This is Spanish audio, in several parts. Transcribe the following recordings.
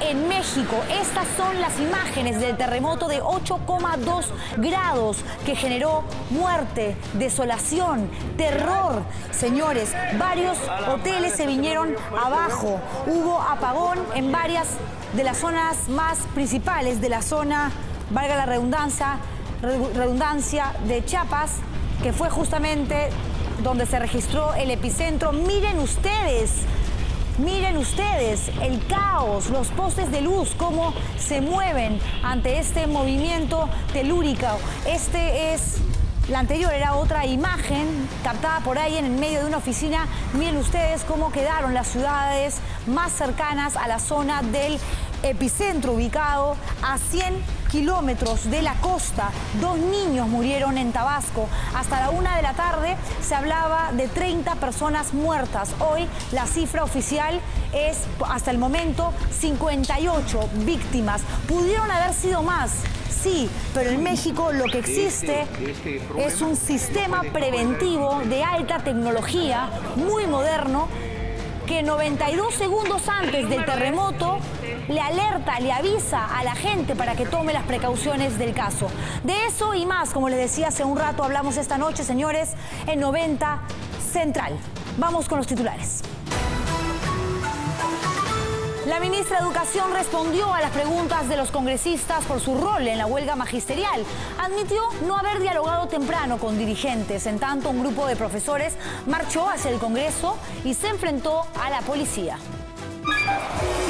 en México. Estas son las imágenes del terremoto de 8,2 grados que generó muerte, desolación, terror. Señores, varios hoteles se vinieron abajo. Hubo apagón en varias de las zonas más principales de la zona, valga la redundancia de Chiapas, que fue justamente donde se registró el epicentro. Miren ustedes el caos, los postes de luz, cómo se mueven ante este movimiento telúrico. La anterior era otra imagen captada por ahí en el medio de una oficina. Miren ustedes cómo quedaron las ciudades más cercanas a la zona del epicentro, ubicado a 100 kilómetros de la costa. 2 niños murieron en Tabasco. Hasta la 1 de la tarde se hablaba de 30 personas muertas. Hoy la cifra oficial es, hasta el momento, 58 víctimas. Pudieron haber sido más. Sí, pero en México lo que existe es un sistema preventivo de alta tecnología, muy moderno, que 92 segundos antes del terremoto le alerta, le avisa a la gente para que tome las precauciones del caso. De eso y más, como les decía hace un rato, hablamos esta noche, señores, en 90 Central. Vamos con los titulares. La ministra de Educación respondió a las preguntas de los congresistas por su rol en la huelga magisterial. Admitió no haber dialogado temprano con dirigentes, en tanto un grupo de profesores marchó hacia el Congreso y se enfrentó a la policía.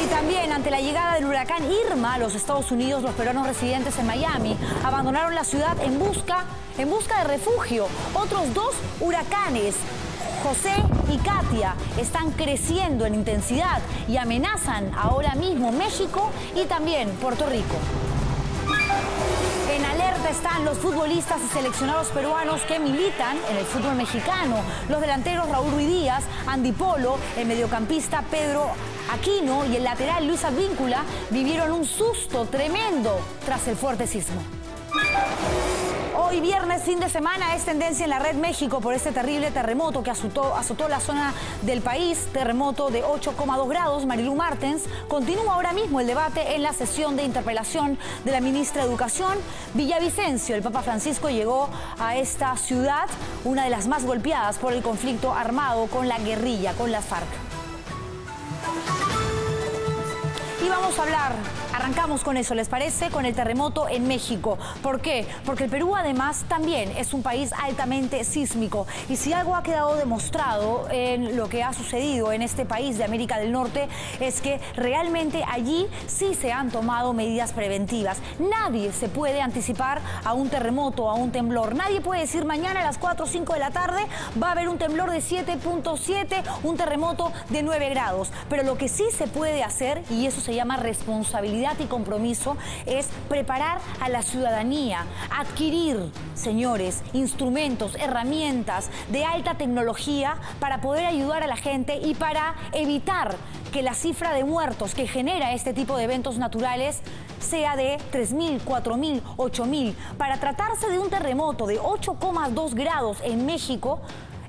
Y también ante la llegada del huracán Irma a los Estados Unidos, los peruanos residentes en Miami abandonaron la ciudad en busca de refugio. Otros 2 huracanes, José y Katia, están creciendo en intensidad y amenazan ahora mismo México y también Puerto Rico. En alerta están los futbolistas y seleccionados peruanos que militan en el fútbol mexicano. Los delanteros Raúl Ruiz Díaz, Andy Polo, el mediocampista Pedro Aquino y el lateral Luis Advíncula vivieron un susto tremendo tras el fuerte sismo. Hoy viernes, fin de semana, es tendencia en la red México por este terrible terremoto que azotó la zona del país, terremoto de 8,2 grados. Marilu Martens continúa ahora mismo el debate en la sesión de interpelación de la ministra de Educación. Villavicencio, el Papa Francisco llegó a esta ciudad, una de las más golpeadas por el conflicto armado con la guerrilla, con las FARC. Y vamos a hablar, arrancamos con eso, ¿les parece? Con el terremoto en México. ¿Por qué? Porque el Perú además también es un país altamente sísmico. Y si algo ha quedado demostrado en lo que ha sucedido en este país de América del Norte es que realmente allí sí se han tomado medidas preventivas. Nadie se puede anticipar a un terremoto, a un temblor. Nadie puede decir mañana a las 4 o 5 de la tarde va a haber un temblor de 7.7, un terremoto de 9 grados. Pero lo que sí se puede hacer, y eso se llama responsabilidad y compromiso, es preparar a la ciudadanía, adquirir, señores, instrumentos, herramientas de alta tecnología para poder ayudar a la gente y para evitar que la cifra de muertos que genera este tipo de eventos naturales sea de 3.000, 4.000, 8.000. Para tratarse de un terremoto de 8,2 grados en México,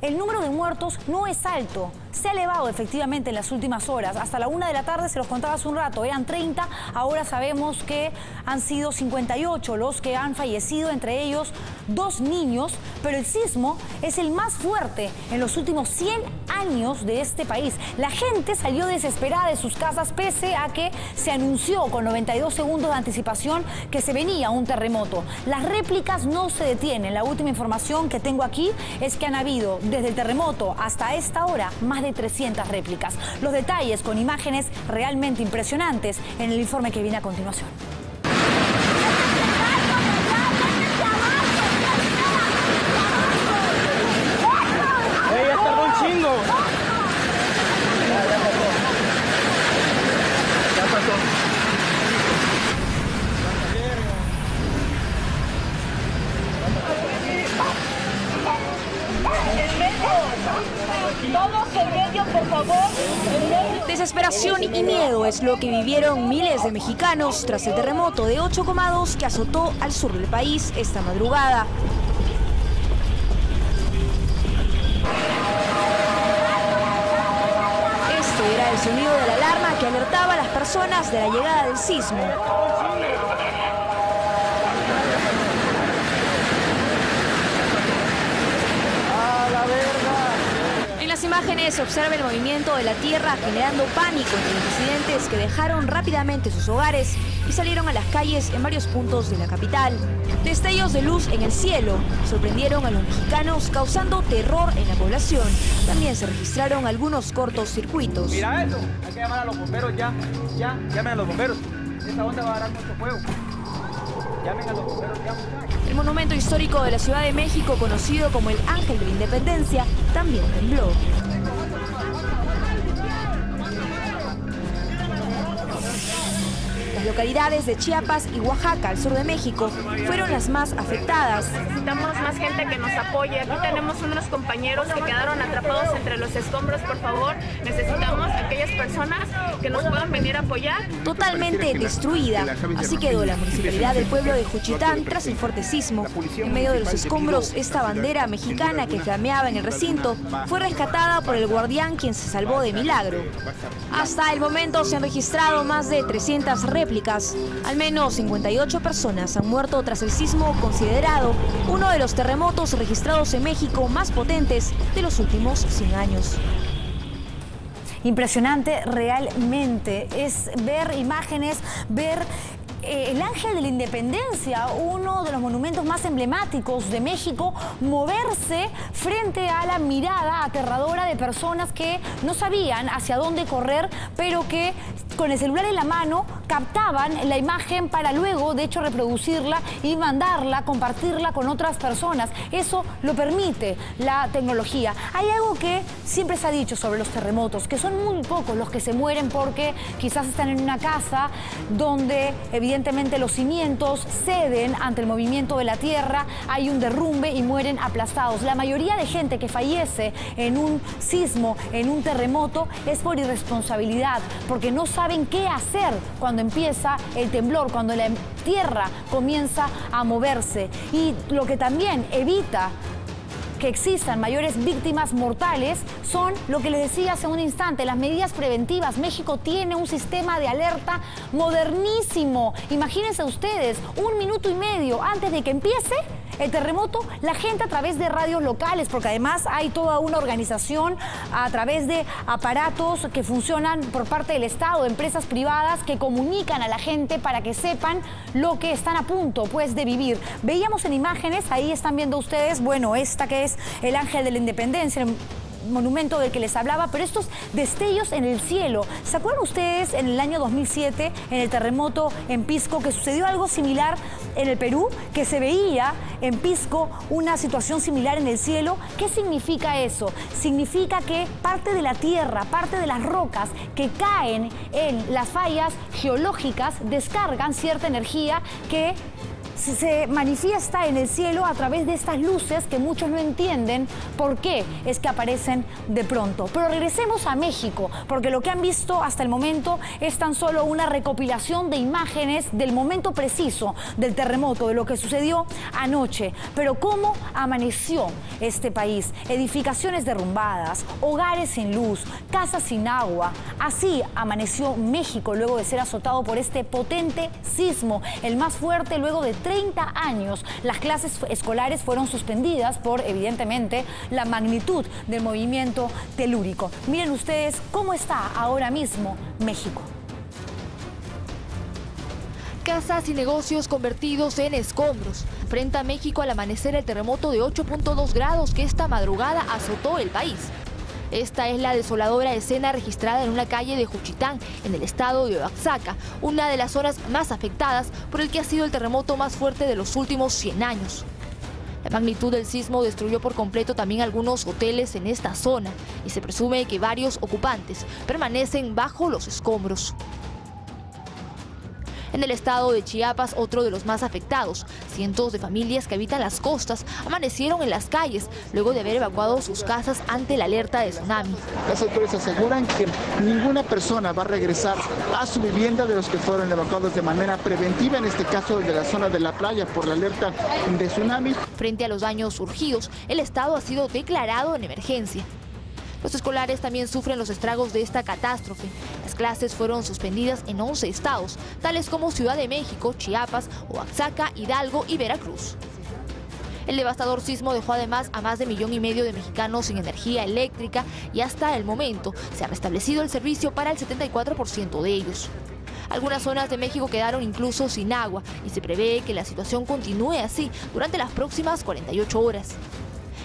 el número de muertos no es alto. Se ha elevado efectivamente en las últimas horas. Hasta la 1 de la tarde, se los contaba hace un rato, eran 30. Ahora sabemos que han sido 58 los que han fallecido, entre ellos 2 niños. Pero el sismo es el más fuerte en los últimos 100 años de este país. La gente salió desesperada de sus casas pese a que se anunció con 92 segundos de anticipación que se venía un terremoto. Las réplicas no se detienen. La última información que tengo aquí es que han habido desde el terremoto hasta esta hora más de 300 réplicas. Los detalles con imágenes realmente impresionantes en el informe que viene a continuación. ¡Ya tardó un chingo! Ya pasó. Todos en medio, por favor. Desesperación y miedo es lo que vivieron miles de mexicanos tras el terremoto de 8,2 que azotó al sur del país esta madrugada. Este era el el sonido de la alarma que alertaba a las personas de la llegada del sismo. En las imágenes se observa el movimiento de la tierra generando pánico entre los residentes que dejaron rápidamente sus hogares y salieron a las calles en varios puntos de la capital. Destellos de luz en el cielo sorprendieron a los mexicanos, causando terror en la población. También se registraron algunos cortocircuitos. Mira eso, hay que llamar a los bomberos ya, llamen a los bomberos. Esta onda va a dar mucho fuego. Llamen a los bomberos ya, muchachos. El monumento histórico de la Ciudad de México, conocido como el Ángel de la Independencia, también tembló. Las localidades de Chiapas y Oaxaca, al sur de México, fueron las más afectadas. Necesitamos más gente que nos apoye. Aquí tenemos unos compañeros que quedaron atrapados entre los escombros, por favor. Necesitamos aquellas personas que nos puedan venir a apoyar. Totalmente destruida. Así quedó la municipalidad del pueblo de Juchitán tras el fuerte sismo. En medio de los escombros, esta bandera mexicana que flameaba en el recinto fue rescatada por el guardián, quien se salvó de milagro. Hasta el momento se han registrado más de 300 réplicas. Al menos 58 personas han muerto tras el sismo, considerado uno de los terremotos registrados en México más potentes de los últimos 100 años. Impresionante realmente es ver imágenes, ver el Ángel de la Independencia, uno de los monumentos más emblemáticos de México, moverse frente a la mirada aterradora de personas que no sabían hacia dónde correr, pero que con el celular en la mano captaban la imagen para luego, de hecho, reproducirla y mandarla, compartirla con otras personas. Eso lo permite la tecnología. Hay algo que siempre se ha dicho sobre los terremotos, que son muy pocos los que se mueren porque quizás están en una casa donde evidentemente los cimientos ceden ante el movimiento de la tierra, hay un derrumbe y mueren aplastados. La mayoría de gente que fallece en un sismo, en un terremoto, es por irresponsabilidad, porque no saben qué hacer cuando empieza el temblor, cuando la tierra comienza a moverse. Y lo que también evita que existan mayores víctimas mortales son lo que les decía hace un instante, las medidas preventivas. México tiene un sistema de alerta modernísimo. Imagínense ustedes, 1 minuto y medio antes de que empiece el terremoto, la gente a través de radios locales, porque además hay toda una organización a través de aparatos que funcionan por parte del Estado, de empresas privadas que comunican a la gente para que sepan lo que están a punto, pues, de vivir. Veíamos en imágenes, ahí están viendo ustedes, bueno, esta que es el Ángel de la Independencia, el monumento del que les hablaba, pero estos destellos en el cielo. ¿Se acuerdan ustedes en el año 2007, en el terremoto en Pisco, que sucedió algo similar en el Perú, que se veía en Pisco una situación similar en el cielo? ¿Qué significa eso? Significa que parte de la tierra, parte de las rocas que caen en las fallas geológicas descargan cierta energía que se manifiesta en el cielo a través de estas luces que muchos no entienden por qué es que aparecen de pronto. Pero regresemos a México, porque lo que han visto hasta el momento es tan solo una recopilación de imágenes del momento preciso del terremoto, de lo que sucedió anoche. Pero ¿cómo amaneció este país? Edificaciones derrumbadas, hogares sin luz, casas sin agua. Así amaneció México luego de ser azotado por este potente sismo, el más fuerte luego de 30 años. Las clases escolares fueron suspendidas por, evidentemente, la magnitud del movimiento telúrico. Miren ustedes cómo está ahora mismo México. Casas y negocios convertidos en escombros. Enfrenta México al amanecer el terremoto de 8.2 grados que esta madrugada azotó el país. Esta es la desoladora escena registrada en una calle de Juchitán, en el estado de Oaxaca, una de las zonas más afectadas por el que ha sido el terremoto más fuerte de los últimos 100 años. La magnitud del sismo destruyó por completo también algunos hoteles en esta zona y se presume que varios ocupantes permanecen bajo los escombros. En el estado de Chiapas, otro de los más afectados, cientos de familias que habitan las costas amanecieron en las calles luego de haber evacuado sus casas ante la alerta de tsunami. Las autoridades aseguran que ninguna persona va a regresar a su vivienda de los que fueron evacuados de manera preventiva, en este caso de la zona de la playa por la alerta de tsunami. Frente a los daños surgidos, el estado ha sido declarado en emergencia. Los escolares también sufren los estragos de esta catástrofe. Las clases fueron suspendidas en 11 estados, tales como Ciudad de México, Chiapas, Oaxaca, Hidalgo y Veracruz. El devastador sismo dejó además a más de 1,5 millones de mexicanos sin energía eléctrica y hasta el momento se ha restablecido el servicio para el 74% de ellos. Algunas zonas de México quedaron incluso sin agua y se prevé que la situación continúe así durante las próximas 48 horas.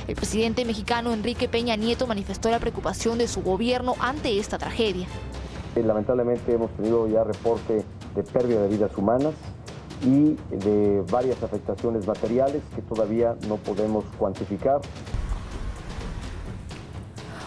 El presidente mexicano Enrique Peña Nieto manifestó la preocupación de su gobierno ante esta tragedia. Lamentablemente hemos tenido ya reporte de pérdida de vidas humanas y de varias afectaciones materiales que todavía no podemos cuantificar.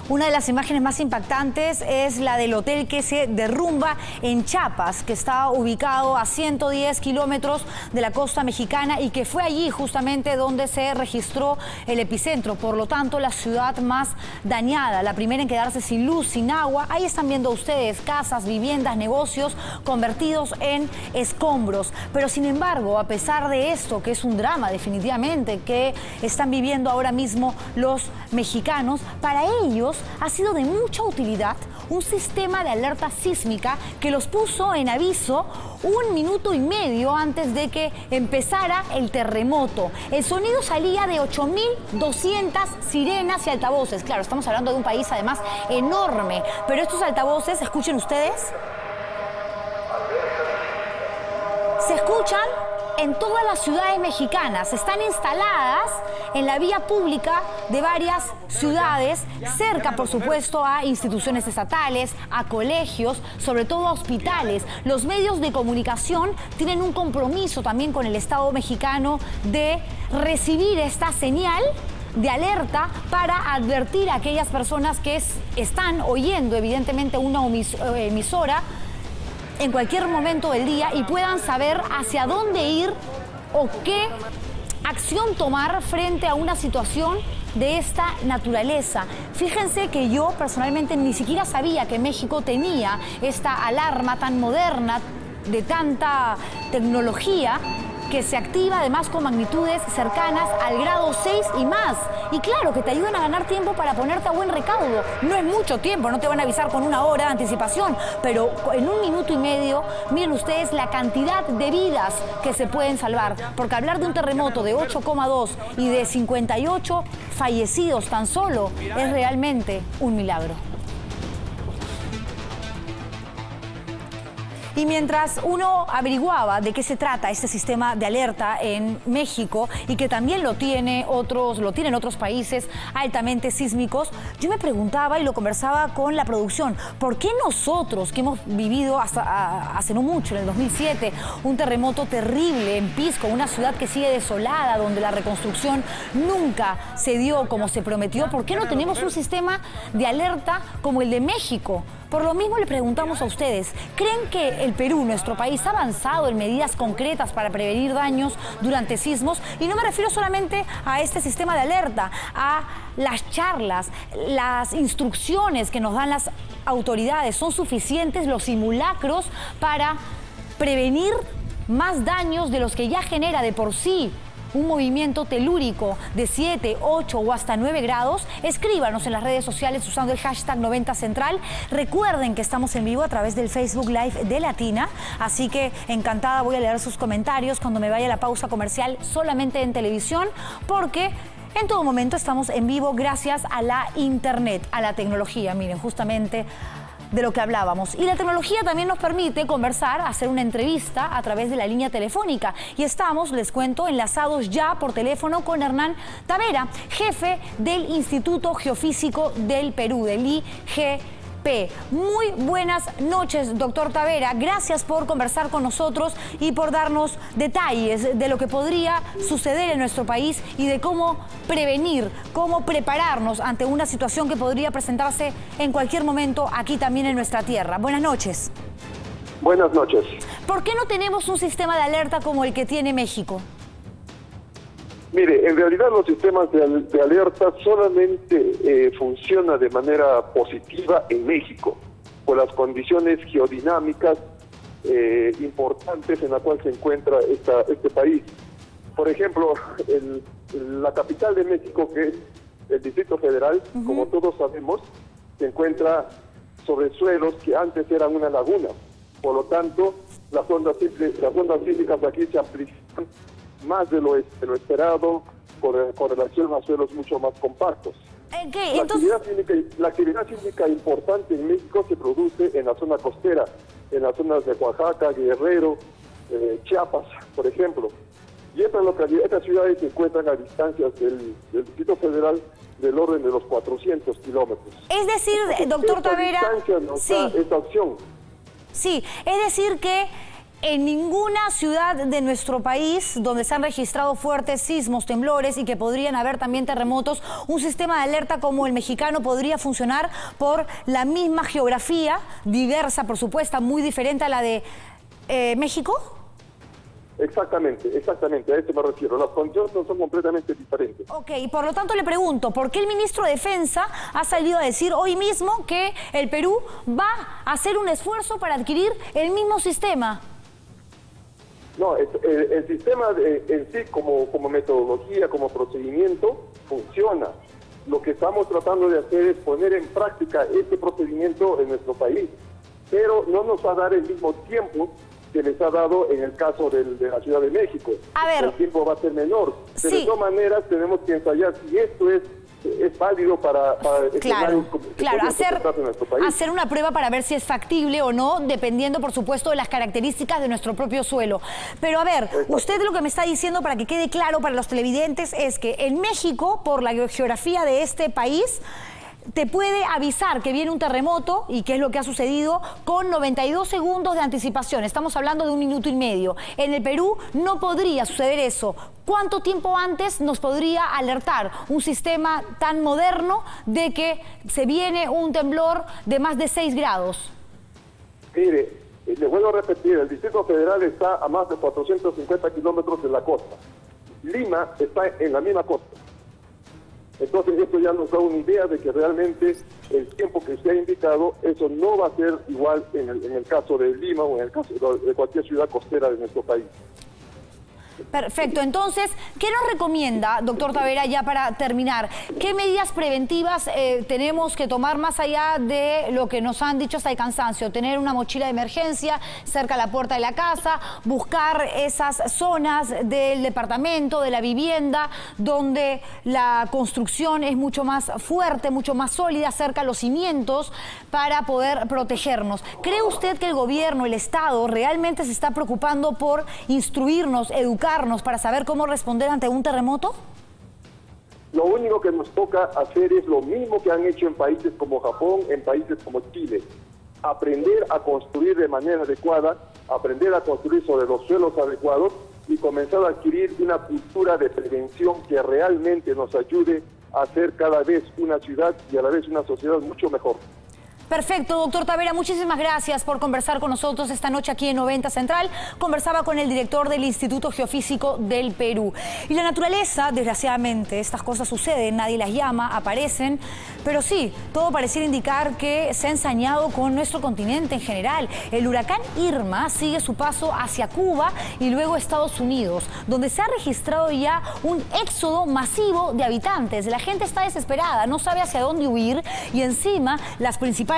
Una de las imágenes más impactantes es la del hotel que se derrumba en Chiapas, que está ubicado a 110 kilómetros de la costa mexicana y que fue allí justamente donde se registró el epicentro. Por lo tanto, la ciudad más dañada, la primera en quedarse sin luz, sin agua. Ahí están viendo ustedes casas, viviendas, negocios convertidos en escombros. Pero sin embargo, a pesar de esto, que es un drama definitivamente que están viviendo ahora mismo los mexicanos, para ellos ha sido de mucha utilidad un sistema de alerta sísmica que los puso en aviso 1,5 minutos antes de que empezara el terremoto. El sonido salía de 8.200 sirenas y altavoces. Claro, estamos hablando de un país además enorme, pero estos altavoces, escuchen ustedes, se escuchan en todas las ciudades mexicanas, están instaladas en la vía pública de varias ciudades, cerca por supuesto a instituciones estatales, a colegios, sobre todo a hospitales. Los medios de comunicación tienen un compromiso también con el Estado mexicano de recibir esta señal de alerta para advertir a aquellas personas que están oyendo evidentemente una emisora en cualquier momento del día y puedan saber hacia dónde ir o qué acción tomar frente a una situación de esta naturaleza. Fíjense que yo personalmente ni siquiera sabía que México tenía esta alarma tan moderna, de tanta tecnología, que se activa además con magnitudes cercanas al grado 6 y más. Y claro, que te ayudan a ganar tiempo para ponerte a buen recaudo. No es mucho tiempo, no te van a avisar con 1 hora de anticipación, pero en 1,5 minutos, miren ustedes la cantidad de vidas que se pueden salvar. Porque hablar de un terremoto de 8,2 y de 58 fallecidos tan solo es realmente un milagro. Y mientras uno averiguaba de qué se trata este sistema de alerta en México y que también lo tienen otros países altamente sísmicos, yo me preguntaba y lo conversaba con la producción, ¿por qué nosotros que hemos vivido hasta hace no mucho, en el 2007, un terremoto terrible en Pisco, una ciudad que sigue desolada, donde la reconstrucción nunca se dio como se prometió, ¿por qué no tenemos un sistema de alerta como el de México? Por lo mismo le preguntamos a ustedes, ¿creen que el Perú, nuestro país, ha avanzado en medidas concretas para prevenir daños durante sismos? Y no me refiero solamente a este sistema de alerta, a las charlas, las instrucciones que nos dan las autoridades. ¿Son suficientes los simulacros para prevenir más daños de los que ya genera de por sí un movimiento telúrico de 7, 8 o hasta 9 grados? Escríbanos en las redes sociales usando el hashtag 90Central. Recuerden que estamos en vivo a través del Facebook Live de Latina, así que encantada voy a leer sus comentarios cuando me vaya a la pausa comercial solamente en televisión, porque en todo momento estamos en vivo gracias a la internet, a la tecnología. Miren, justamente de lo que hablábamos. Y la tecnología también nos permite conversar, hacer una entrevista a través de la línea telefónica. Y estamos, les cuento, enlazados ya por teléfono con Hernán Tavera, jefe del Instituto Geofísico del Perú, del IGP. Muy buenas noches, doctor Tavera. Gracias por conversar con nosotros y por darnos detalles de lo que podría suceder en nuestro país y de cómo prevenir, cómo prepararnos ante una situación que podría presentarse en cualquier momento aquí también en nuestra tierra. Buenas noches. Buenas noches. ¿Por qué no tenemos un sistema de alerta como el que tiene México? Mire, en realidad los sistemas de alerta solamente funcionan de manera positiva en México, por las condiciones geodinámicas importantes en la cual se encuentra este país. Por ejemplo, la capital de México, que es el Distrito Federal, como todos sabemos, se encuentra sobre suelos que antes eran una laguna. Por lo tanto, las ondas sísmicas aquí se amplifican más de lo esperado con relación a suelos mucho más compactos. La actividad sísmica importante en México se produce en la zona costera, en las zonas de Oaxaca, Guerrero, Chiapas, por ejemplo. Y estas ciudades se encuentran a distancias del Distrito Federal del orden de los 400 kilómetros. Es decir, doctor Tavera, esta opción. Sí, es decir que en ninguna ciudad de nuestro país donde se han registrado fuertes sismos, temblores y que podrían haber también terremotos, un sistema de alerta como el mexicano podría funcionar por la misma geografía, diversa, por supuesto, muy diferente a la de México. Exactamente, a esto me refiero. Las condiciones son completamente diferentes. Ok, y por lo tanto le pregunto, ¿por qué el ministro de Defensa ha salido a decir hoy mismo que el Perú va a hacer un esfuerzo para adquirir el mismo sistema? No, el sistema en sí como metodología, como procedimiento, funciona. Lo que estamos tratando de hacer es poner en práctica este procedimiento en nuestro país, pero no nos va a dar el mismo tiempo que les ha dado en el caso de la Ciudad de México. A ver, el tiempo va a ser menor, pero sí, de todas maneras tenemos que ensayar si esto es válido para claro, hacer una prueba para ver si es factible o no, dependiendo, por supuesto, de las características de nuestro propio suelo. Pero a ver, usted lo que me está diciendo, para que quede claro para los televidentes, es que en México, por la geografía de este país, te puede avisar que viene un terremoto, y que es lo que ha sucedido, con 92 segundos de anticipación. Estamos hablando de 1 minuto y medio. En el Perú no podría suceder eso. ¿Cuánto tiempo antes nos podría alertar un sistema tan moderno de que se viene un temblor de más de 6 grados? Mire, le vuelvo a repetir, el Distrito Federal está a más de 450 kilómetros de la costa. Lima está en la misma costa. Entonces esto ya nos da una idea de que realmente el tiempo que se ha indicado, eso no va a ser igual en el caso de Lima o en el caso de cualquier ciudad costera de nuestro país. Perfecto. Entonces, ¿qué nos recomienda, doctor Tavera, ya para terminar? ¿Qué medidas preventivas tenemos que tomar más allá de lo que nos han dicho hasta el cansancio? Tener una mochila de emergencia cerca de la puerta de la casa, buscar esas zonas del departamento, de la vivienda, donde la construcción es mucho más fuerte, mucho más sólida, cerca de los cimientos, para poder protegernos. ¿Cree usted que el gobierno, el Estado, realmente se está preocupando por instruirnos, educarnos, para saber cómo responder ante un terremoto? Lo único que nos toca hacer es lo mismo que han hecho en países como Japón, en países como Chile. Aprender a construir de manera adecuada, aprender a construir sobre los suelos adecuados y comenzar a adquirir una cultura de prevención que realmente nos ayude a hacer cada vez una ciudad y a la vez una sociedad mucho mejor. Perfecto, doctor Tavera, muchísimas gracias por conversar con nosotros esta noche aquí en 90 Central. Conversaba con el director del Instituto Geofísico del Perú. Y la naturaleza, desgraciadamente, estas cosas suceden, nadie las llama, aparecen, pero sí, todo pareciera indicar que se ha ensañado con nuestro continente en general. El huracán Irma sigue su paso hacia Cuba y luego Estados Unidos, donde se ha registrado ya un éxodo masivo de habitantes. La gente está desesperada, no sabe hacia dónde huir, y encima las principales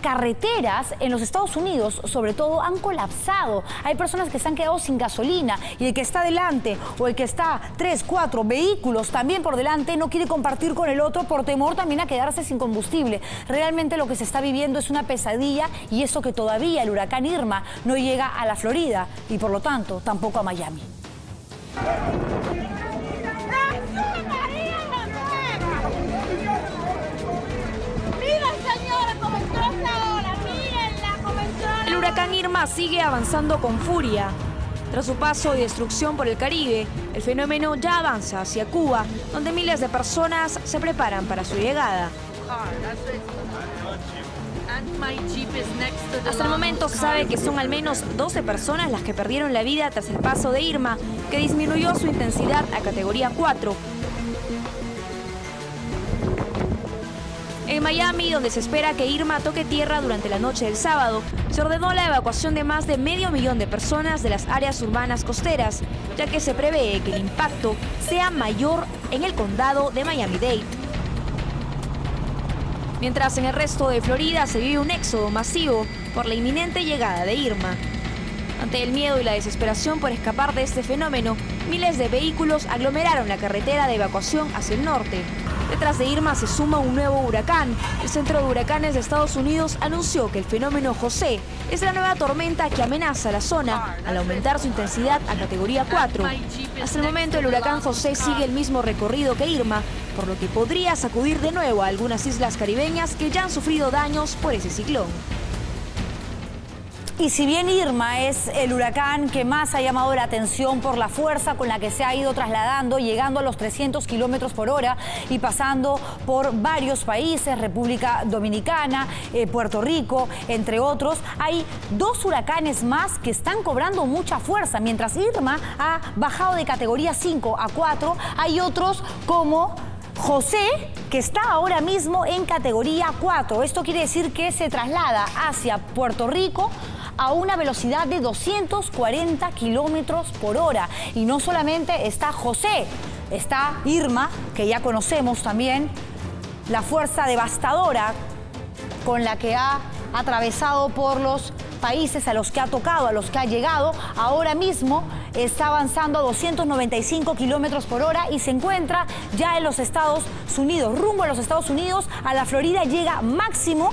carreteras en los Estados Unidos, sobre todo, han colapsado. Hay personas que se han quedado sin gasolina, y el que está delante o el que está 3, 4 vehículos también por delante no quiere compartir con el otro por temor también a quedarse sin combustible. Realmente lo que se está viviendo es una pesadilla, y eso que todavía el huracán Irma no llega a la Florida y por lo tanto tampoco a Miami. El huracán Irma sigue avanzando con furia. Tras su paso y destrucción por el Caribe, el fenómeno ya avanza hacia Cuba, donde miles de personas se preparan para su llegada. Hasta el momento se sabe que son al menos 12 personas las que perdieron la vida tras el paso de Irma, que disminuyó su intensidad a categoría 4. En Miami, donde se espera que Irma toque tierra durante la noche del sábado, se ordenó la evacuación de más de 500.000 de personas de las áreas urbanas costeras, ya que se prevé que el impacto sea mayor en el condado de Miami-Dade. mientras en el resto de Florida se vive un éxodo masivo por la inminente llegada de Irma. Ante el miedo y la desesperación por escapar de este fenómeno, miles de vehículos aglomeraron la carretera de evacuación hacia el norte. Detrás de Irma se suma un nuevo huracán. El Centro de Huracanes de Estados Unidos anunció que el fenómeno José es la nueva tormenta que amenaza la zona al aumentar su intensidad a categoría 4. Hasta el momento el huracán José sigue el mismo recorrido que Irma, por lo que podría sacudir de nuevo a algunas islas caribeñas que ya han sufrido daños por ese ciclón. Y si bien Irma es el huracán que más ha llamado la atención por la fuerza con la que se ha ido trasladando, llegando a los 300 kilómetros por hora y pasando por varios países, República Dominicana, Puerto Rico, entre otros, hay dos huracanes más que están cobrando mucha fuerza. Mientras Irma ha bajado de categoría 5 a 4, hay otros como José, que está ahora mismo en categoría 4. Esto quiere decir que se traslada hacia Puerto Rico a una velocidad de 240 kilómetros por hora. Y no solamente está José, está Irma, que ya conocemos también, la fuerza devastadora con la que ha atravesado por los países a los que ha tocado, a los que ha llegado. Ahora mismo está avanzando a 295 kilómetros por hora y se encuentra ya en los Estados Unidos, rumbo a los Estados Unidos. A la Florida llega máximo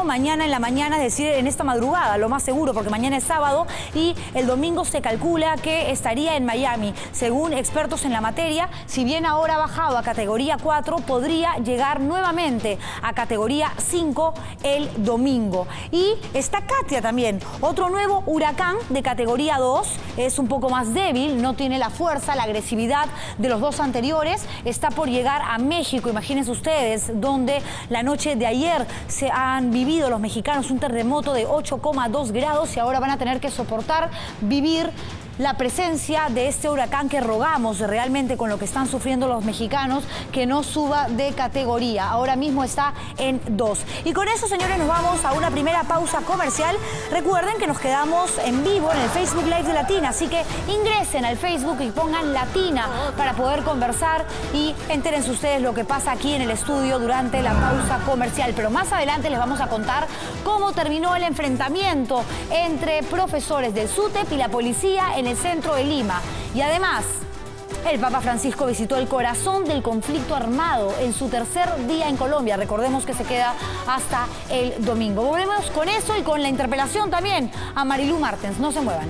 mañana en la mañana, es decir, en esta madrugada, lo más seguro, porque mañana es sábado y el domingo se calcula que estaría en Miami. Según expertos en la materia, si bien ahora ha bajado a categoría 4, podría llegar nuevamente a categoría 5 el domingo. Y está Katia también, otro nuevo huracán de categoría 2, es un poco más débil, no tiene la fuerza, la agresividad de los dos anteriores, está por llegar a México. Imagínense ustedes, donde la noche de ayer se han vivido los mexicanos un terremoto de 8,2 grados y ahora van a tener que soportar vivir la presencia de este huracán que rogamos realmente con lo que están sufriendo los mexicanos que no suba de categoría. Ahora mismo está en 2. Y con eso, señores, nos vamos a una primera pausa comercial. Recuerden que nos quedamos en vivo en el Facebook Live de Latina, así que ingresen al Facebook y pongan Latina para poder conversar y entérense ustedes lo que pasa aquí en el estudio durante la pausa comercial. Pero más adelante les vamos a contar cómo terminó el enfrentamiento entre profesores del SUTEP y la policía en el centro de Lima. Y además, el Papa Francisco visitó el corazón del conflicto armado en su tercer día en Colombia. Recordemos que se queda hasta el domingo. Volvemos con eso y con la interpelación también a Marilú Martens. No se muevan.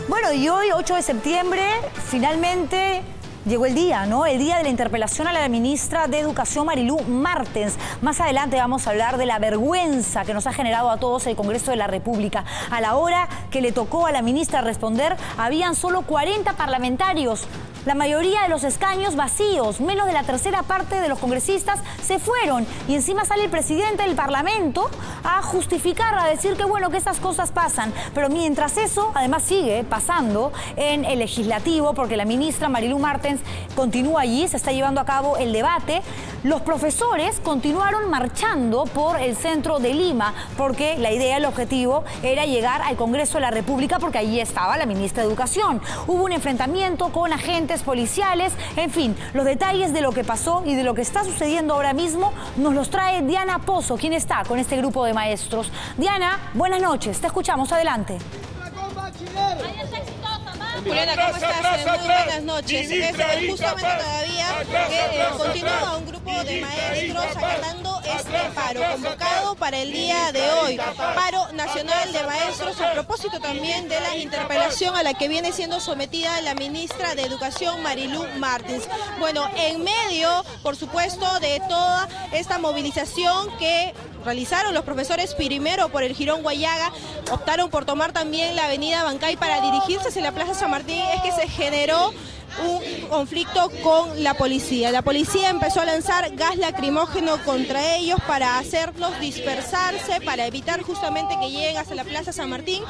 Bueno, y hoy, 8 de septiembre, finalmente llegó el día, ¿no? El día de la interpelación a la ministra de Educación, Marilú Martens. Más adelante vamos a hablar de la vergüenza que nos ha generado a todos el Congreso de la República. A la hora que le tocó a la ministra responder, habían solo 40 parlamentarios. La mayoría de los escaños vacíos, menos de la tercera parte de los congresistas se fueron. Y encima sale el presidente del Parlamento a justificar, a decir que bueno, que esas cosas pasan. Pero mientras eso, además sigue pasando en el legislativo, porque la ministra Marilú Martens continúa allí, se está llevando a cabo el debate. Los profesores continuaron marchando por el centro de Lima, porque la idea, el objetivo era llegar al Congreso de la República, porque allí estaba la ministra de Educación. Hubo un enfrentamiento con agentes policiales, en fin, los detalles de lo que pasó y de lo que está sucediendo ahora mismo nos los trae Diana Pozo, quien está con este grupo de maestros. Diana, buenas noches, te escuchamos, adelante. Juliana, ¿cómo estás? Muy buenas noches. Es justamente todavía que continúa un grupo de maestros acatando este paro convocado para el día de hoy. Paro nacional de maestros a propósito también de la interpelación a la que viene siendo sometida la ministra de Educación, Marilú Martens. Bueno, en medio, por supuesto, de toda esta movilización que realizaron los profesores primero por el Jirón Guayaga, optaron por tomar también la avenida Bancay para dirigirse hacia la Plaza San Martín, es que se generó un conflicto con la policía. La policía empezó a lanzar gas lacrimógeno contra ellos para hacerlos dispersarse, para evitar justamente que lleguen hasta la Plaza San Martín.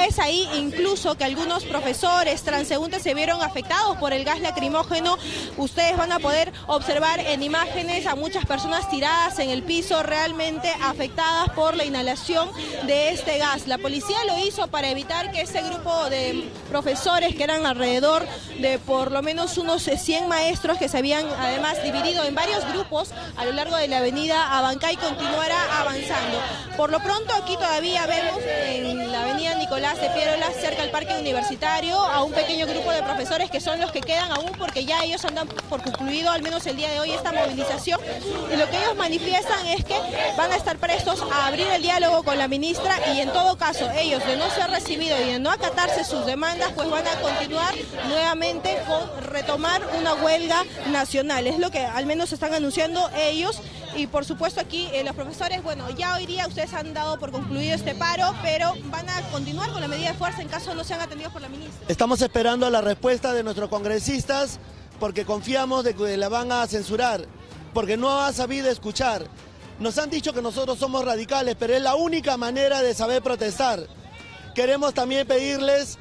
Es ahí incluso que algunos profesores transeúntes se vieron afectados por el gas lacrimógeno. Ustedes van a poder observar en imágenes a muchas personas tiradas en el piso, realmente afectadas por la inhalación de este gas. La policía lo hizo para evitar que este grupo de profesores, que eran alrededor de por lo menos unos 100 maestros que se habían además dividido en varios grupos a lo largo de la avenida Abancay continuara avanzando. Por lo pronto aquí todavía vemos en la avenida Nicolás de Piérola, cerca al parque universitario, a un pequeño grupo de profesores que son los que quedan aún, porque ya ellos andan por concluido, al menos el día de hoy, esta movilización, y lo que ellos manifiestan es que van a estar prestos a abrir el diálogo con la ministra, y en todo caso ellos, de no ser recibidos y de no acatarse sus demandas, pues van a continuar nuevamente con retomar una huelga nacional. Es lo que al menos están anunciando ellos. Y por supuesto aquí los profesores, bueno, ya hoy día ustedes han dado por concluido este paro, pero van a continuar con la medida de fuerza en caso no sean atendidos por la ministra. Estamos esperando la respuesta de nuestros congresistas porque confiamos de que la van a censurar, porque no ha sabido escuchar. Nos han dicho que nosotros somos radicales, pero es la única manera de saber protestar. Queremos también pedirles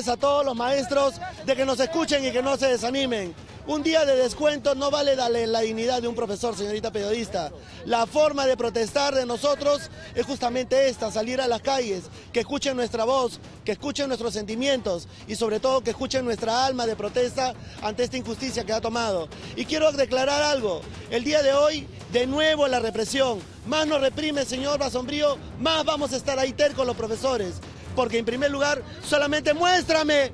a todos los maestros de que nos escuchen y que no se desanimen. Un día de descuento no vale darle la dignidad de un profesor, señorita periodista. La forma de protestar de nosotros es justamente esta, salir a las calles, que escuchen nuestra voz, que escuchen nuestros sentimientos y sobre todo que escuchen nuestra alma de protesta ante esta injusticia que ha tomado. Y quiero declarar algo, el día de hoy, de nuevo la represión. Más nos reprime, señor Basombrío, más vamos a estar ahí tercos los profesores. Porque en primer lugar, solamente muéstreme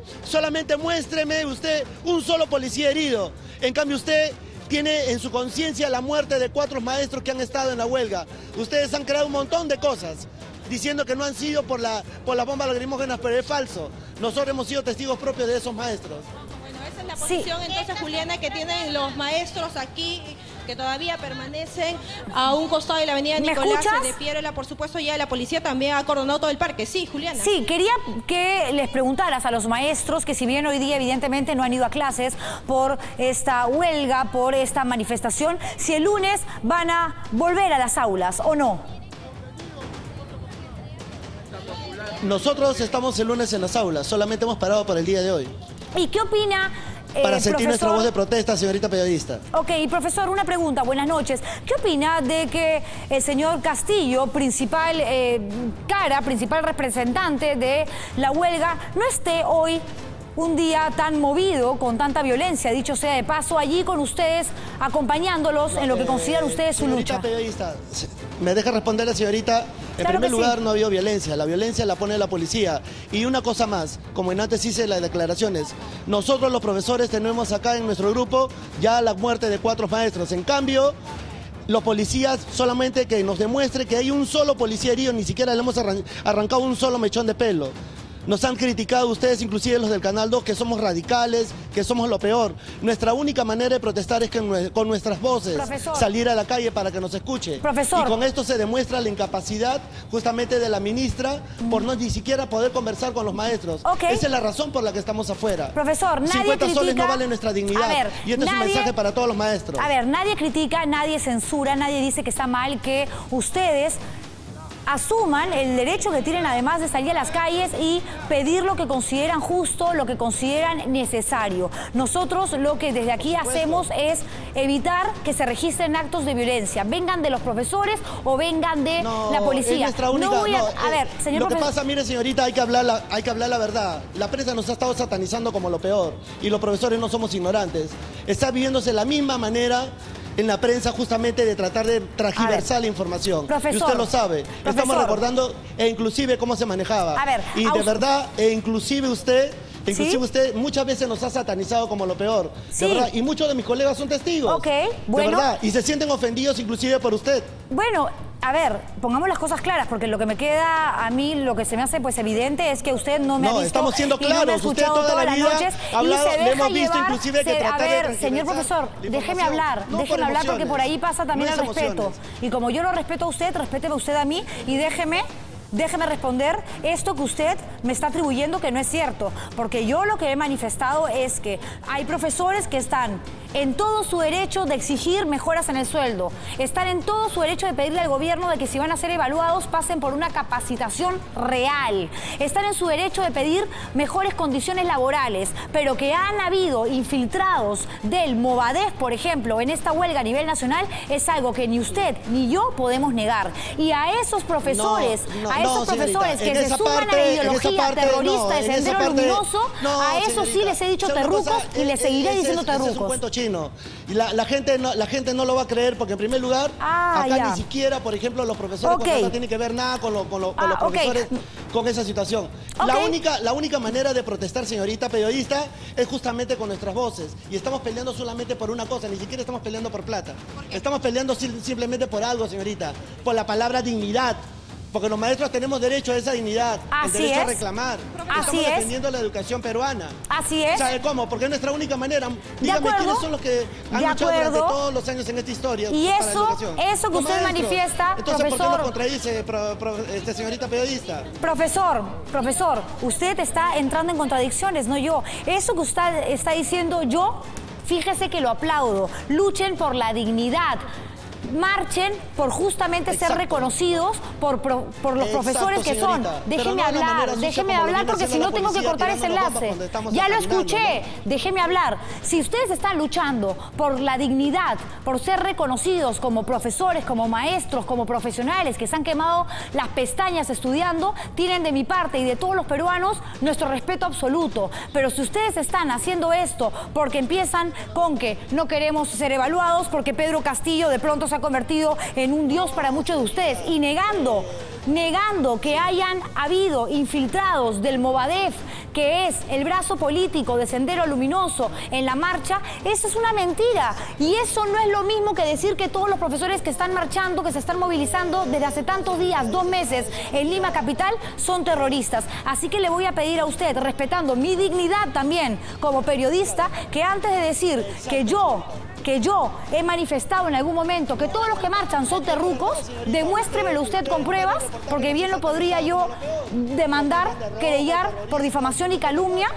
usted un solo policía herido. En cambio usted tiene en su conciencia la muerte de 4 maestros que han estado en la huelga. Ustedes han creado un montón de cosas, diciendo que no han sido por las bombas lacrimógenas, pero es falso. Nosotros hemos sido testigos propios de esos maestros. Bueno, esa es la posición entonces, Juliana, que tienen los maestros aquí, que todavía permanecen a un costado de la avenida Nicolás de Piérola. Por supuesto, ya la policía también ha acordonado todo el parque. Sí, Juliana. Sí, quería que les preguntaras a los maestros que si bien hoy día evidentemente no han ido a clases por esta huelga, por esta manifestación, si el lunes van a volver a las aulas o no. Nosotros estamos el lunes en las aulas, solamente hemos parado para el día de hoy. ¿Y qué opina? Para sentir nuestra voz de protesta, señorita periodista. Ok, profesor, una pregunta, buenas noches. ¿Qué opina de que el señor Castillo, principal principal representante de la huelga, no esté hoy un día tan movido, con tanta violencia, dicho sea de paso, allí con ustedes, acompañándolos en lo que consideran ustedes su lucha? Señorita periodista, ¿me deja responder la señorita? En primer lugar, no ha habido violencia. La violencia la pone la policía. Y una cosa más, como en antes hice las declaraciones, nosotros los profesores tenemos acá en nuestro grupo ya la muerte de 4 maestros. En cambio, los policías solamente que nos demuestre que hay un solo policía herido, ni siquiera le hemos arrancado un solo mechón de pelo. Nos han criticado ustedes, inclusive los del Canal 2, que somos radicales, que somos lo peor. Nuestra única manera de protestar es que con nuestras voces salir a la calle para que nos escuche. Profesor. Y con esto se demuestra la incapacidad justamente de la ministra por no ni siquiera poder conversar con los maestros. Esa es la razón por la que estamos afuera. Profesor, nadie 50 critica... soles no valen nuestra dignidad. A ver, y este es un mensaje para todos los maestros. A ver, nadie critica, nadie censura, nadie dice que está mal que ustedes asuman el derecho que tienen además de salir a las calles y pedir lo que consideran justo, lo que consideran necesario. Nosotros lo que desde aquí hacemos es evitar que se registren actos de violencia, vengan de los profesores o vengan de la policía. Es nuestra única, a ver, señor lo que pasa, mire señorita, hay que hablar la verdad. La prensa nos ha estado satanizando como lo peor y los profesores no somos ignorantes. Está viviéndose de la misma manera en la prensa justamente de tratar de transgiversar la información. Profesor, y usted lo sabe. Estamos recordando inclusive cómo se manejaba. A ver, y de verdad, inclusive usted muchas veces nos ha satanizado como lo peor. Sí. De verdad, y muchos de mis colegas son testigos. Ok, bueno. De verdad, y se sienten ofendidos inclusive por usted. Bueno, a ver, pongamos las cosas claras, porque lo que me queda a mí, lo que se me hace pues evidente es que usted no me ha visto. Estamos siendo claros. No me ha escuchado usted toda la vida noches, ha hablado, y se deja le hemos visto llevar, inclusive que tratar a ver, de señor profesor, déjeme hablar, déjeme hablar porque por ahí pasa también el respeto. Y como yo lo respeto a usted, respéteme usted a mí y déjeme responder esto que usted me está atribuyendo que no es cierto, porque yo lo que he manifestado es que hay profesores que están en todo su derecho de exigir mejoras en el sueldo. Están en todo su derecho de pedirle al gobierno de que si van a ser evaluados pasen por una capacitación real. Están en su derecho de pedir mejores condiciones laborales, pero que han habido infiltrados del Movadef, por ejemplo, en esta huelga a nivel nacional, es algo que ni usted ni yo podemos negar. Y a esos profesores, señorita, que se suman a la ideología terrorista de Sendero Luminoso, a esos sí les he dicho terrucos y les seguiré diciendo terrucos. Es un cuento chino. Y la gente no lo va a creer porque, en primer lugar, acá ni siquiera, por ejemplo, los profesores no tienen que ver nada con los profesores con esa situación. La única manera de protestar, señorita periodista, es justamente con nuestras voces. Y estamos peleando solamente por una cosa, ni siquiera estamos peleando por plata. Estamos peleando simplemente por algo, señorita, por la palabra dignidad. Porque los maestros tenemos derecho a esa dignidad, el derecho a reclamar. Estamos defendiendo la educación peruana. Así es. ¿Sabe cómo? Porque es nuestra única manera. Dígame quiénes son los que han luchado durante todos los años en esta historia. Y eso que usted manifiesta, entonces, profesor... ¿por qué lo contradice, señorita periodista? Profesor, usted está entrando en contradicciones, no yo. Eso que usted está diciendo yo, fíjese que lo aplaudo. Luchen por la dignidad. Marchen por justamente ser reconocidos por los profesores que son. Déjeme hablar porque si no tengo que cortar ese enlace. Ya lo escuché, déjeme hablar. Si ustedes están luchando por la dignidad, por ser reconocidos como profesores, como maestros, como profesionales que se han quemado las pestañas estudiando, tienen de mi parte y de todos los peruanos nuestro respeto absoluto. Pero si ustedes están haciendo esto porque empiezan con que no queremos ser evaluados, porque Pedro Castillo de pronto se ha convertido en un dios para muchos de ustedes y negando que hayan habido infiltrados del Movadef, que es el brazo político de Sendero Luminoso en la marcha, eso es una mentira. Y eso no es lo mismo que decir que todos los profesores que están marchando, que se están movilizando desde hace tantos días, 2 meses, en Lima Capital, son terroristas. Así que le voy a pedir a usted, respetando mi dignidad también como periodista, que antes de decir que yo he manifestado en algún momento que todos los que marchan son terrucos, demuéstremelo usted con pruebas, porque bien lo podría yo demandar, querellar por difamación y calumnia.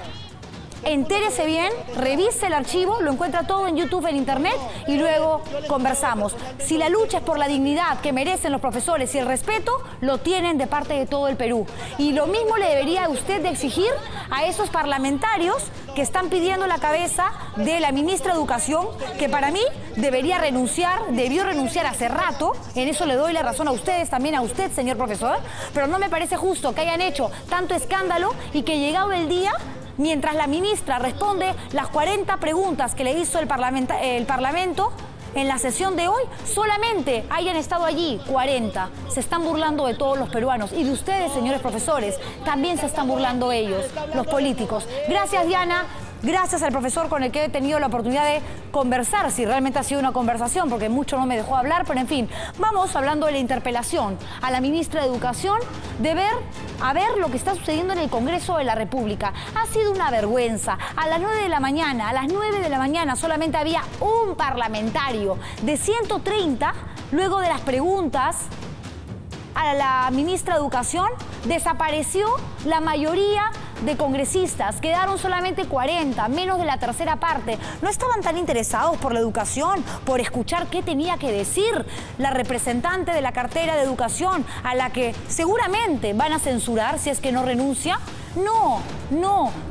Entérese bien, revise el archivo, lo encuentra todo en YouTube, en Internet, y luego conversamos. Si la lucha es por la dignidad que merecen los profesores y el respeto, lo tienen de parte de todo el Perú. Y lo mismo le debería usted de exigir a esos parlamentarios que están pidiendo la cabeza de la ministra de Educación, que para mí debió renunciar hace rato. En eso le doy la razón a ustedes, también a usted, señor profesor, pero no me parece justo que hayan hecho tanto escándalo y que llegado el día, mientras la ministra responde las 40 preguntas que le hizo el Parlamento en la sesión de hoy, solamente hayan estado allí 40. Se están burlando de todos los peruanos y de ustedes, señores profesores, también se están burlando ellos, los políticos. Gracias, Diana. Gracias al profesor con el que he tenido la oportunidad de conversar, si realmente ha sido una conversación, porque mucho no me dejó hablar, pero en fin, vamos hablando de la interpelación a la ministra de Educación, de ver lo que está sucediendo en el Congreso de la República. Ha sido una vergüenza. A las 9 de la mañana solamente había un parlamentario de 130, luego de las preguntas a la ministra de Educación, desapareció la mayoría de congresistas, quedaron solamente 40, menos de la tercera parte. No estaban tan interesados por la educación, por escuchar qué tenía que decir la representante de la cartera de Educación, a la que seguramente van a censurar si es que no renuncia. No,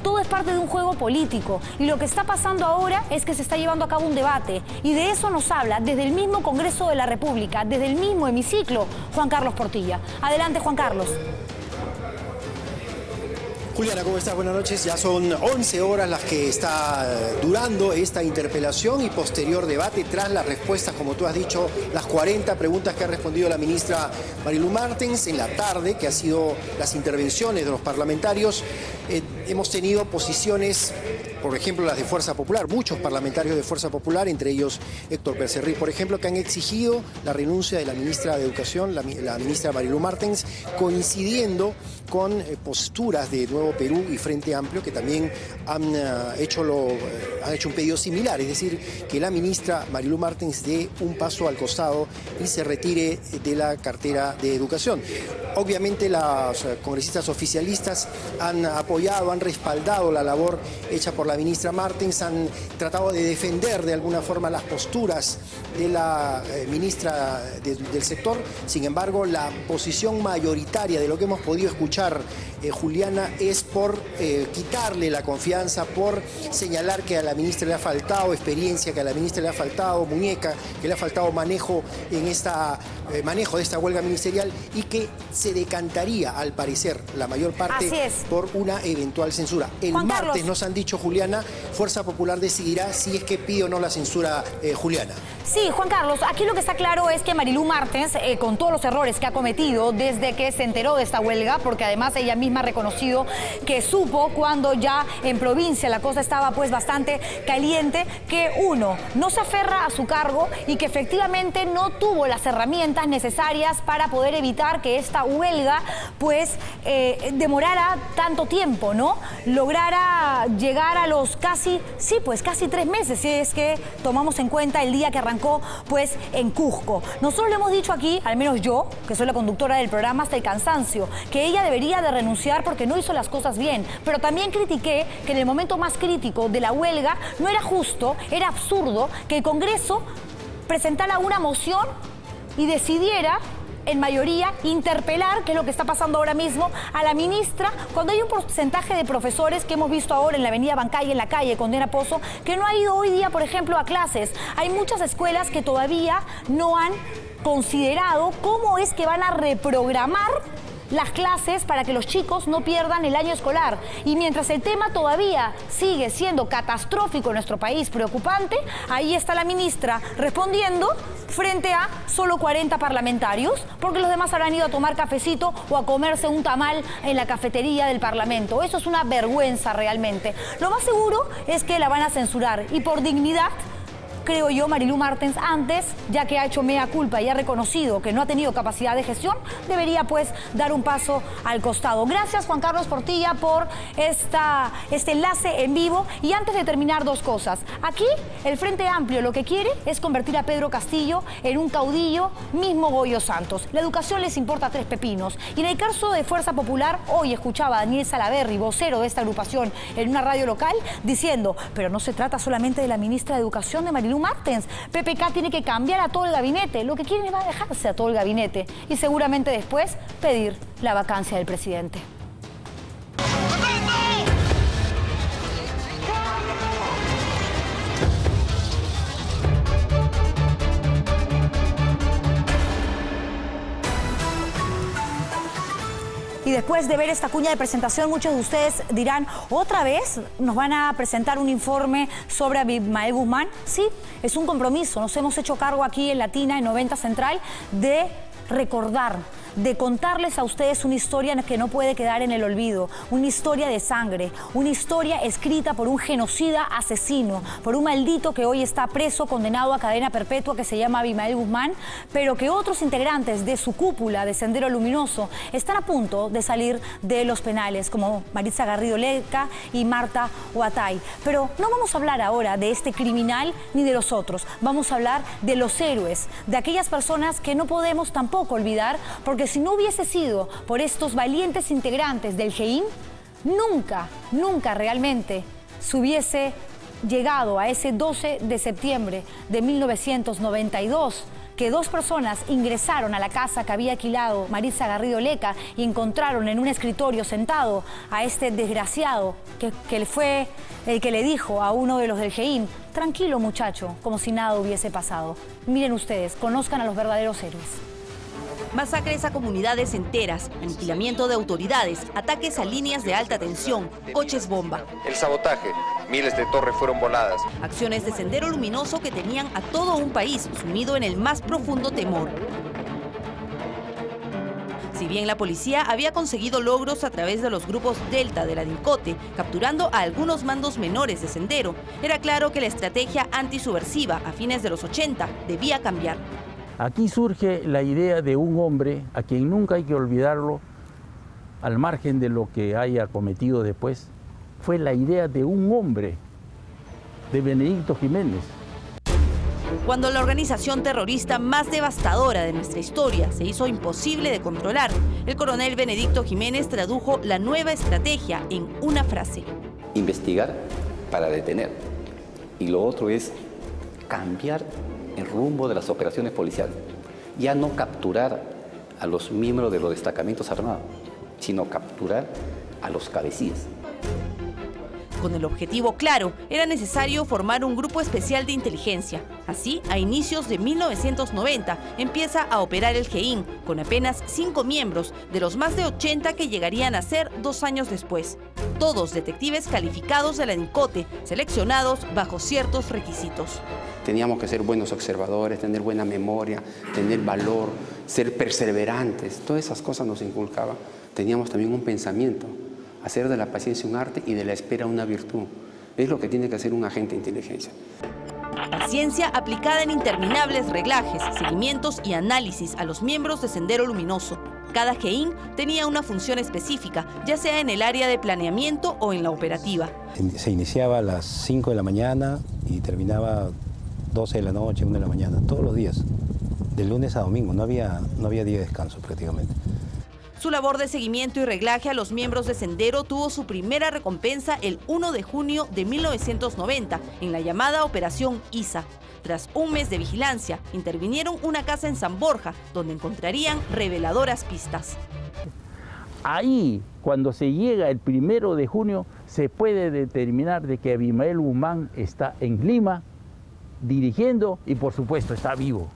todo es parte de un juego político y lo que está pasando ahora es que se está llevando a cabo un debate y de eso nos habla desde el mismo Congreso de la República, desde el mismo hemiciclo, Juan Carlos Portilla. Adelante, Juan Carlos. Juliana, ¿cómo estás? Buenas noches. Ya son 11 horas las que está durando esta interpelación y posterior debate tras las respuestas, como tú has dicho, las 40 preguntas que ha respondido la ministra Marilu Martens en la tarde, que han sido las intervenciones de los parlamentarios. Hemos tenido posiciones, por ejemplo, las de Fuerza Popular, muchos parlamentarios de Fuerza Popular, entre ellos Héctor Becerril, por ejemplo, que han exigido la renuncia de la ministra de Educación, la ministra Marilu Martens, coincidiendo con posturas de Nuevo Perú y Frente Amplio, que también han hecho un pedido similar, es decir, que la ministra Marilu Martens dé un paso al costado y se retire de la cartera de Educación. Obviamente las congresistas oficialistas han apoyado, han respaldado la labor hecha por la la ministra Martens, han tratado de defender de alguna forma las posturas de la ministra del sector. Sin embargo, la posición mayoritaria de lo que hemos podido escuchar, Juliana, es por quitarle la confianza, por señalar que a la ministra le ha faltado experiencia, que a la ministra le ha faltado muñeca, que le ha faltado manejo en manejo de esta huelga ministerial, y que se decantaría, al parecer, la mayor parte por una eventual censura. El martes nos han dicho, Juliana, Fuerza Popular decidirá si es que pide o no la censura, Juliana. Sí, Juan Carlos, aquí lo que está claro es que Marilú Martens, con todos los errores que ha cometido desde que se enteró de esta huelga, porque además ella misma ha reconocido que supo cuando ya en provincia la cosa estaba pues bastante caliente, que uno, no se aferra a su cargo y que efectivamente no tuvo las herramientas necesarias para poder evitar que esta huelga pues demorara tanto tiempo, ¿no? Lograra llegar a los casi 3 meses, si es que tomamos en cuenta el día que arrancó pues en Cusco. Nosotros le hemos dicho aquí, al menos yo, que soy la conductora del programa hasta el cansancio, que ella debería de renunciar porque no hizo las cosas bien, pero también critiqué que en el momento más crítico de la huelga no era justo, era absurdo que el Congreso presentara una moción y decidiera en mayoría interpelar, que es lo que está pasando ahora mismo, a la ministra, cuando hay un porcentaje de profesores que hemos visto ahora en la avenida Bancay, en la calle Condena Pozo, que no ha ido hoy día, por ejemplo, a clases. Hay muchas escuelas que todavía no han considerado cómo es que van a reprogramar las clases para que los chicos no pierdan el año escolar. Y mientras el tema todavía sigue siendo catastrófico en nuestro país, preocupante, ahí está la ministra respondiendo frente a solo 40 parlamentarios, porque los demás habrán ido a tomar cafecito o a comerse un tamal en la cafetería del Parlamento. Eso es una vergüenza realmente. Lo más seguro es que la van a censurar y por dignidad, creo yo, Marilú Martens, antes, ya que ha hecho mea culpa y ha reconocido que no ha tenido capacidad de gestión, debería pues dar un paso al costado. Gracias, Juan Carlos Portilla, por este enlace en vivo. Y antes de terminar, dos cosas. Aquí, el Frente Amplio lo que quiere es convertir a Pedro Castillo en un caudillo, mismo Goyo Santos. La educación les importa 3 pepinos. Y en el caso de Fuerza Popular, hoy escuchaba a Daniel Salaverry, vocero de esta agrupación, en una radio local, diciendo, pero no se trata solamente de la ministra de Educación, de Marilú Martens. PPK tiene que cambiar a todo el gabinete. Lo que quieren es dejarse a todo el gabinete y seguramente después pedir la vacancia del presidente. Y después de ver esta cuña de presentación, muchos de ustedes dirán, ¿otra vez nos van a presentar un informe sobre Abimael Guzmán? Sí, es un compromiso. Nos hemos hecho cargo aquí en Latina, en 90 Central, de recordar, de contarles a ustedes una historia que no puede quedar en el olvido, una historia de sangre, una historia escrita por un genocida asesino, por un maldito que hoy está preso, condenado a cadena perpetua, que se llama Abimael Guzmán, pero que otros integrantes de su cúpula de Sendero Luminoso están a punto de salir de los penales, como Maritza Garrido Leca y Marta Huatay. Pero no vamos a hablar ahora de este criminal ni de los otros, vamos a hablar de los héroes, de aquellas personas que no podemos tampoco olvidar, porque si no hubiese sido por estos valientes integrantes del GEIN, nunca realmente se hubiese llegado a ese 12 de septiembre de 1992, que 2 personas ingresaron a la casa que había alquilado Maritza Garrido Leca y encontraron en un escritorio sentado a este desgraciado que fue el que le dijo a uno de los del GEIN, tranquilo muchacho, como si nada hubiese pasado. Miren ustedes, conozcan a los verdaderos héroes. Masacres a comunidades enteras, aniquilamiento de autoridades, ataques a líneas de alta tensión, coches bomba. El sabotaje, miles de torres fueron voladas. Acciones de Sendero Luminoso que tenían a todo un país sumido en el más profundo temor. Si bien la policía había conseguido logros a través de los grupos Delta de la DINCOTE, capturando a algunos mandos menores de Sendero, era claro que la estrategia antisubversiva a fines de los 80 debía cambiar. Aquí surge la idea de un hombre a quien nunca hay que olvidarlo, al margen de lo que haya cometido después. Fue la idea de un hombre, de Benedicto Jiménez. Cuando la organización terrorista más devastadora de nuestra historia se hizo imposible de controlar, el coronel Benedicto Jiménez tradujo la nueva estrategia en una frase. Investigar para detener. Y lo otro es cambiar el rumbo de las operaciones policiales. Ya no capturar a los miembros de los destacamentos armados, sino capturar a los cabecillas. Con el objetivo claro, era necesario formar un grupo especial de inteligencia. Así, a inicios de 1990, empieza a operar el GEIN, con apenas 5 miembros, de los más de 80 que llegarían a ser 2 años después. Todos detectives calificados de la DINCOTE, seleccionados bajo ciertos requisitos. Teníamos que ser buenos observadores, tener buena memoria, tener valor, ser perseverantes. Todas esas cosas nos inculcaban. Teníamos también un pensamiento. Hacer de la paciencia un arte y de la espera una virtud. Es lo que tiene que hacer un agente de inteligencia. Paciencia aplicada en interminables reglajes, seguimientos y análisis a los miembros de Sendero Luminoso. Cada GEIN tenía una función específica, ya sea en el área de planeamiento o en la operativa. Se iniciaba a las 5 de la mañana y terminaba 12 de la noche, 1 de la mañana, todos los días, de lunes a domingo, no había día de descanso prácticamente. Su labor de seguimiento y reglaje a los miembros de Sendero tuvo su primera recompensa el 1 de junio de 1990 en la llamada Operación ISA. Tras un mes de vigilancia, intervinieron una casa en San Borja, donde encontrarían reveladoras pistas. Ahí, cuando se llega el 1 de junio, se puede determinar de que Abimael Guzmán está en Lima, dirigiendo y por supuesto está vivo.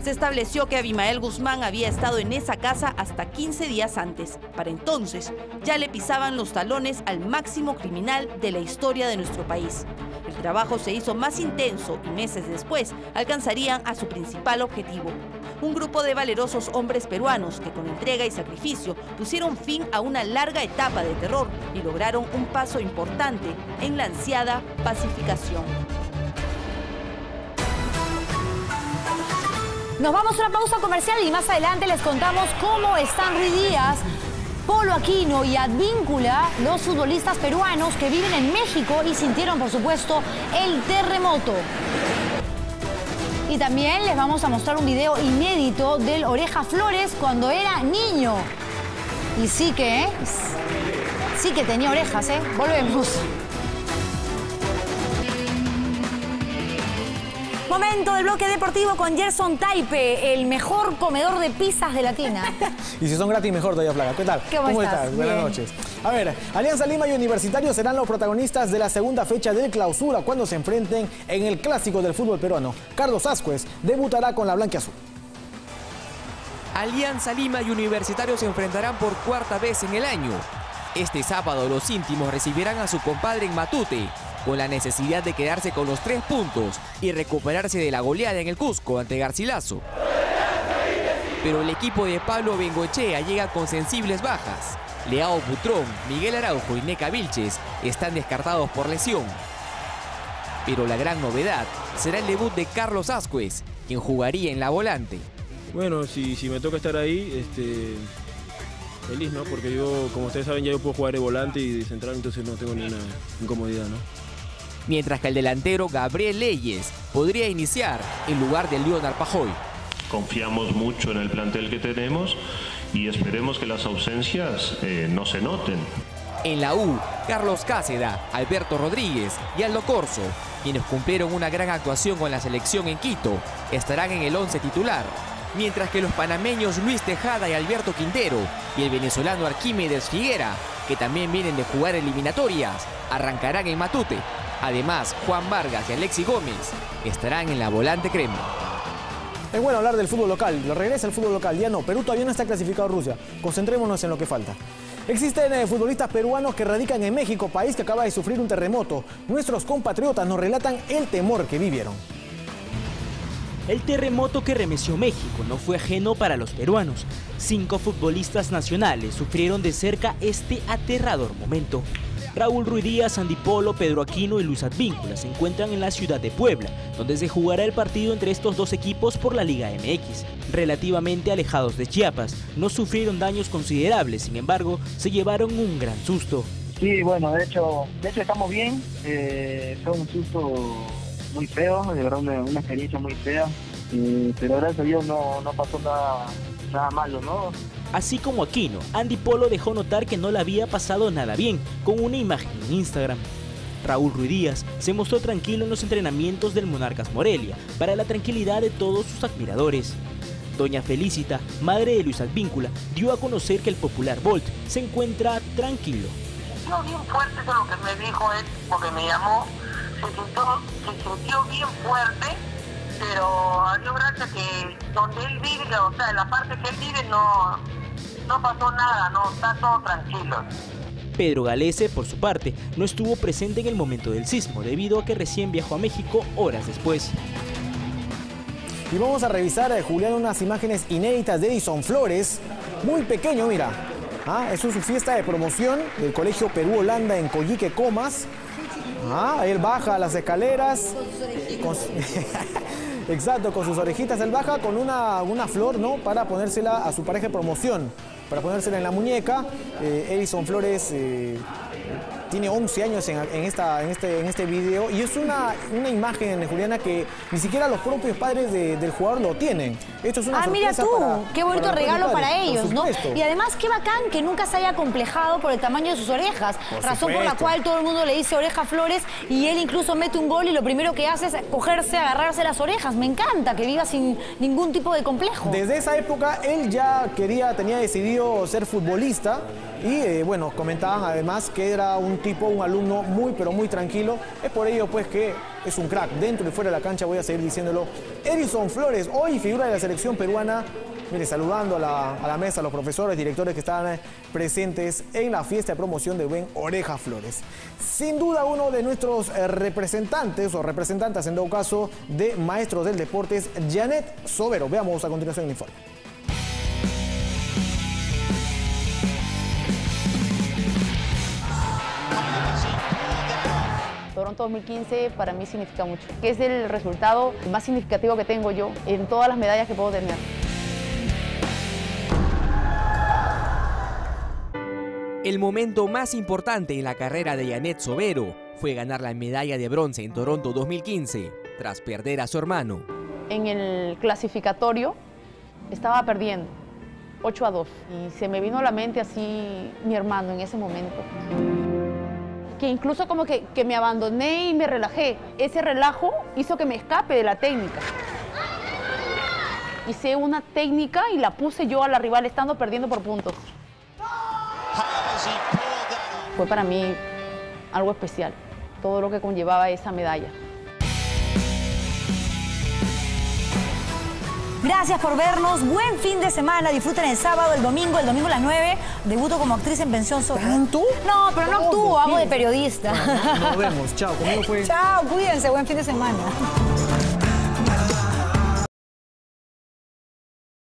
Se estableció que Abimael Guzmán había estado en esa casa hasta 15 días antes. Para entonces, ya le pisaban los talones al máximo criminal de la historia de nuestro país. El trabajo se hizo más intenso y meses después alcanzarían a su principal objetivo. Un grupo de valerosos hombres peruanos que con entrega y sacrificio pusieron fin a una larga etapa de terror y lograron un paso importante en la ansiada pacificación. Nos vamos a una pausa comercial y más adelante les contamos cómo están Ruiz Díaz, Polo Aquino y Advíncula, los futbolistas peruanos que viven en México y sintieron, por supuesto, el terremoto. Y también les vamos a mostrar un video inédito del Oreja Flores cuando era niño. Y sí que tenía orejas, ¿eh? Volvemos. Momento del bloque deportivo con Gerson Taipe, el mejor comedor de pizzas de Latina. Y si son gratis, mejor todavía, Flaca. ¿Qué tal? ¿Cómo estás? Buenas noches. A ver, Alianza Lima y Universitario serán los protagonistas de la segunda fecha del Clausura cuando se enfrenten en el clásico del fútbol peruano. Carlos Ascuez debutará con la blanquiazul. Alianza Lima y Universitario se enfrentarán por cuarta vez en el año. Este sábado los íntimos recibirán a su compadre en Matute, con la necesidad de quedarse con los 3 puntos y recuperarse de la goleada en el Cusco ante Garcilaso. Pero el equipo de Pablo Bengoechea llega con sensibles bajas. Leao Butrón, Miguel Araujo y Neca Vilches están descartados por lesión. Pero la gran novedad será el debut de Carlos Ascuez, quien jugaría en la volante. Bueno, si me toca estar ahí, feliz, ¿no? Porque yo, como ustedes saben, ya yo puedo jugar de volante y de central, entonces no tengo ninguna incomodidad, ¿no? Mientras que el delantero Gabriel Leyes podría iniciar en lugar de Leonard Pajoy. Confiamos mucho en el plantel que tenemos y esperemos que las ausencias no se noten. En la U, Carlos Cáceda, Alberto Rodríguez y Aldo Corso, quienes cumplieron una gran actuación con la selección en Quito, estarán en el 11 titular. Mientras que los panameños Luis Tejada y Alberto Quintero y el venezolano Arquímedes Figuera, que también vienen de jugar eliminatorias, arrancarán en Matute. Además, Juan Vargas y Alexis Gómez estarán en la volante crema. Es bueno hablar del fútbol local, lo regresa el fútbol local. Ya no, Perú todavía no está clasificado a Rusia. Concentrémonos en lo que falta. Existen futbolistas peruanos que radican en México, país que acaba de sufrir un terremoto. Nuestros compatriotas nos relatan el temor que vivieron. El terremoto que remeció México no fue ajeno para los peruanos. 5 futbolistas nacionales sufrieron de cerca este aterrador momento. Raúl Ruiz Díaz, Andy Polo, Pedro Aquino y Luis Advíncula se encuentran en la ciudad de Puebla, donde se jugará el partido entre estos 2 equipos por la Liga MX. Relativamente alejados de Chiapas, no sufrieron daños considerables, sin embargo, se llevaron un gran susto. Sí, bueno, de hecho estamos bien. Fue un susto muy feo, de verdad una experiencia muy fea, pero gracias a Dios no pasó nada malo, ¿no? Así como Aquino, Andy Polo dejó notar que no le había pasado nada bien con una imagen en Instagram. Raúl Ruiz Díaz se mostró tranquilo en los entrenamientos del Monarcas Morelia, para la tranquilidad de todos sus admiradores. Doña Felicita, madre de Luis Advíncula, dio a conocer que el popular Bolt se encuentra tranquilo. No, bien fuerte con lo que me dijo él, porque me llamó, se sintió bien fuerte, pero a Dios gracias que donde él vive, o sea, en la parte que él vive no pasó nada, no, está todo tranquilo. Pedro Galese, por su parte, no estuvo presente en el momento del sismo, debido a que recién viajó a México horas después. Y vamos a revisar, Julián, unas imágenes inéditas de Edison Flores, muy pequeño, mira. Es su fiesta de promoción del Colegio Perú-Holanda en Coyique, Comas. Él baja las escaleras. Exacto, con sus orejitas él baja con una flor, ¿no? Para ponérsela a su pareja de promoción, para ponérsela en la muñeca. Edison Flores tiene 11 años en este video, y es una imagen, Juliana, que ni siquiera los propios padres del jugador lo tienen. Esto es una sorpresa. Mira tú, qué bonito regalo para ellos, ¿no? Y además qué bacán que nunca se haya acomplejado por el tamaño de sus orejas, razón por la cual todo el mundo le dice Oreja Flores, y él incluso mete un gol y lo primero que hace es agarrarse las orejas. Me encanta que viva sin ningún tipo de complejo. Desde esa época él ya tenía decidido ser futbolista. Y bueno, comentaban además que era un alumno muy pero muy tranquilo. Es por ello pues que es un crack. Dentro y fuera de la cancha, voy a seguir diciéndolo. Edison Flores, hoy figura de la selección peruana. Mire, saludando a la mesa, a los profesores, directores que estaban presentes en la fiesta de promoción de buen Oreja Flores. Sin duda uno de nuestros representantes o representantes, en todo caso, de Maestros del Deporte es Janet Sobero. Veamos a continuación el informe. Toronto 2015 para mí significa mucho, que es el resultado más significativo que tengo yo en todas las medallas que puedo tener. El momento más importante en la carrera de Janet Sobero fue ganar la medalla de bronce en Toronto 2015, tras perder a su hermano. En el clasificatorio estaba perdiendo 8-2 y se me vino a la mente así mi hermano en ese momento. Que incluso como que me abandoné y me relajé. Ese relajo hizo que me escape de la técnica. Hice una técnica y la puse yo a la rival estando perdiendo por puntos. Fue para mí algo especial, todo lo que conllevaba esa medalla. Gracias por vernos. Buen fin de semana. Disfruten el sábado, el domingo a las 9. Debuto como actriz en Pensión Social. ¿Tanto? No, pero no actúo, hago de periodista. Nos vemos. Chao. ¿Cómo fue? Chao, cuídense. Buen fin de semana.